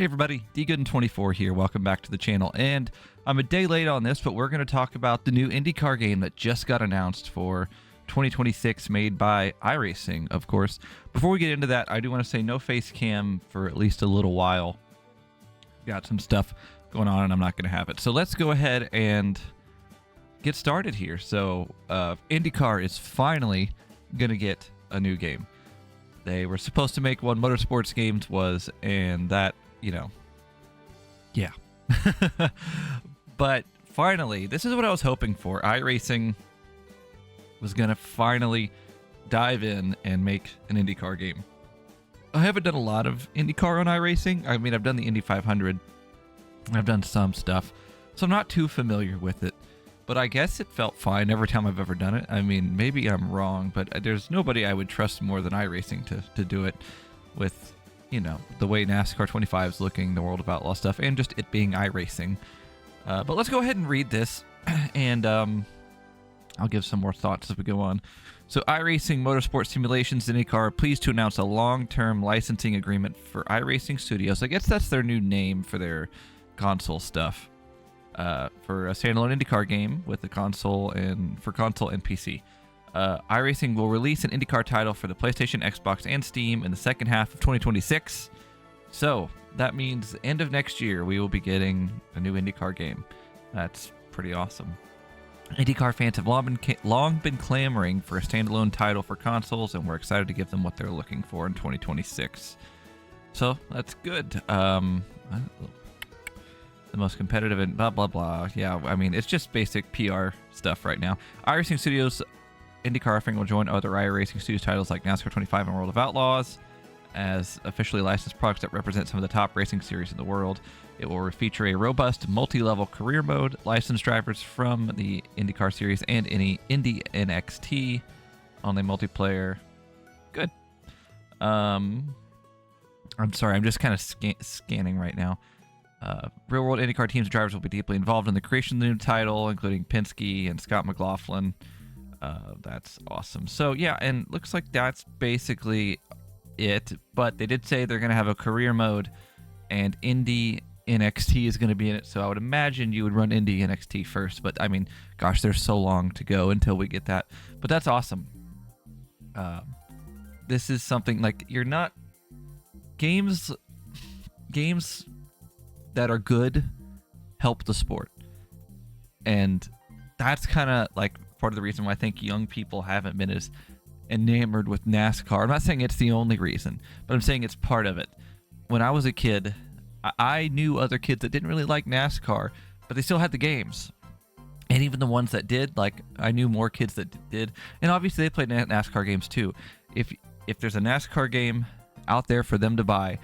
Hey everybody, DGooden24 here. Welcome back to the channel. And I'm a day late on this, but we're going to talk about the new INDYCAR game that just got announced for 2026, made by iRacing, of course. Before we get into that, I do want to say no face cam for at least a little while. Got some stuff going on and I'm not going to have it. So let's go ahead and get started here. So INDYCAR is finally going to get a new game. They were supposed to make one Motorsports Games was, and that, you know, yeah. But finally, this is what I was hoping for. iRacing was going to finally dive in and make an INDYCAR game. I haven't done a lot of INDYCAR on iRacing. I mean, I've done the Indy 500. I've done some stuff, so I'm not too familiar with it. But I guess it felt fine every time I've ever done it. I mean, maybe I'm wrong, but there's nobody I would trust more than iRacing to do it with, you know, the way NASCAR 25 is looking, the World of Outlaw stuff, and just it being iRacing. But let's go ahead and read this, and I'll give some more thoughts as we go on. So iRacing Motorsport Simulations INDYCAR are pleased to announce a long-term licensing agreement for iRacing Studios. I guess that's their new name for their console stuff. For a standalone INDYCAR game with the console and for console and PC. iRacing will release an INDYCAR title for the PlayStation, Xbox, and Steam in the second half of 2026. So that means the end of next year we will be getting a new INDYCAR game. That's pretty awesome. INDYCAR fans have long been clamoring for a standalone title for consoles, and we're excited to give them what they're looking for in 2026. So that's good. The most competitive and blah, blah, blah. Yeah, I mean, it's just basic PR stuff right now. iRacing Studios INDYCAR offering will join other iRacing Studios titles like NASCAR 25 and World of Outlaws as officially licensed products that represent some of the top racing series in the world. It will feature a robust multi-level career mode, licensed drivers from the INDYCAR series and any Indy NXT on the multiplayer. Good. I'm sorry, I'm just kind of scanning right now. Real-world INDYCAR teams and drivers will be deeply involved in the creation of the new title, including Penske and Scott McLaughlin. That's awesome. So, yeah, and looks like that's basically it. But they did say they're going to have a career mode, and Indy NXT is going to be in it. So I would imagine you would run Indy NXT first. But, I mean, gosh, there's so long to go until we get that. But that's awesome. This is something, like, you're not... Games that are good help the sport, and that's kind of like part of the reason why I think young people haven't been as enamored with NASCAR. I'm not saying it's the only reason, but I'm saying it's part of it. When I was a kid, I knew other kids that didn't really like NASCAR, but they still had the games, and even the ones that did, like, I knew more kids that did, and obviously they played NASCAR games too. If there's a NASCAR game out there for them to buy,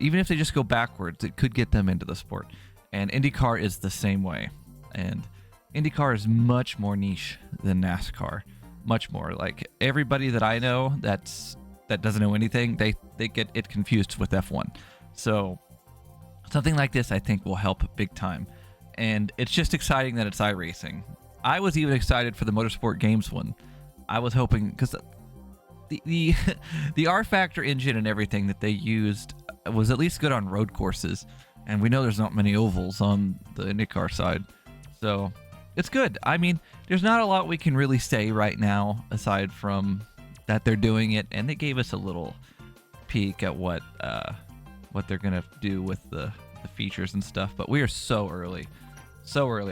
even if they just go backwards, it could get them into the sport. And INDYCAR is the same way. And INDYCAR is much more niche than NASCAR. Much more. Like, everybody that I know that doesn't know anything, they get it confused with F1. So something like this, I think, will help big time. And it's just exciting that it's iRacing. I was even excited for the Motorsport Games one. I was hoping, because the R Factor engine and everything that they used was at least good on road courses, and we know there's not many ovals on the INDYCAR side, so it's good. I mean, there's not a lot we can really say right now aside from that they're doing it, and they gave us a little peek at what they're gonna do with the features and stuff. But we are so early.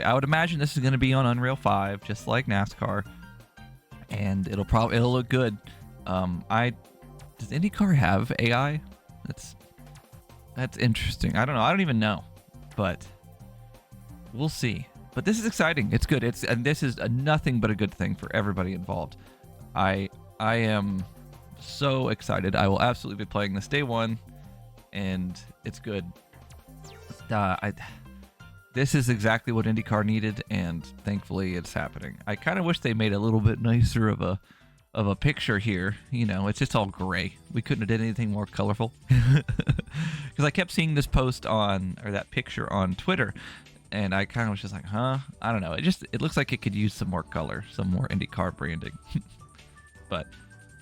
I would imagine this is gonna be on Unreal 5, just like NASCAR, and it'll look good. Does INDYCAR have AI? That's interesting. I don't know. I don't even know, but we'll see. But this is exciting. It's good. And this is nothing but a good thing for everybody involved. I am so excited. I will absolutely be playing this day one, and it's good. This is exactly what INDYCAR needed, and thankfully it's happening. I kind of wish they made a little bit nicer of a picture here. You know, it's just all gray. We couldn't have did anything more colorful. Because I kept seeing this post or that picture on Twitter, and I kind of was just like, huh? I don't know. It looks like it could use some more color, some more INDYCAR branding. But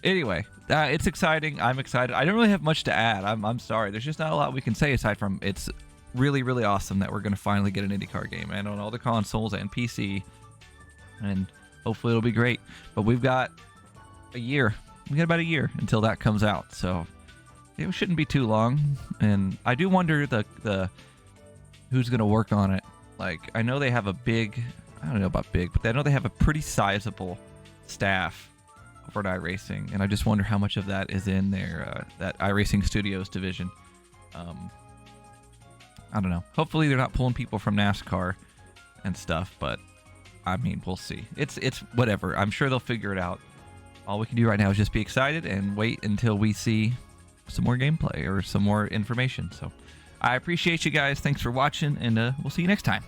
Anyway, it's exciting. I'm excited. I don't really have much to add. I'm sorry. There's just not a lot we can say aside from it's really, really awesome that we're going to finally get an INDYCAR game, and on all the consoles and PC, and hopefully it'll be great. But we've got a year. We got about a year until that comes out, so it shouldn't be too long. And I do wonder the who's going to work on it. Like, I know they have a big, I don't know about big, but I know they have a pretty sizable staff over at iRacing, and I just wonder how much of that is in their that iRacing Studios division. I don't know. Hopefully they're not pulling people from NASCAR and stuff, but I mean, we'll see. It's whatever. I'm sure they'll figure it out. All we can do right now is just be excited and wait until we see some more gameplay or some more information. So I appreciate you guys. Thanks for watching, and we'll see you next time.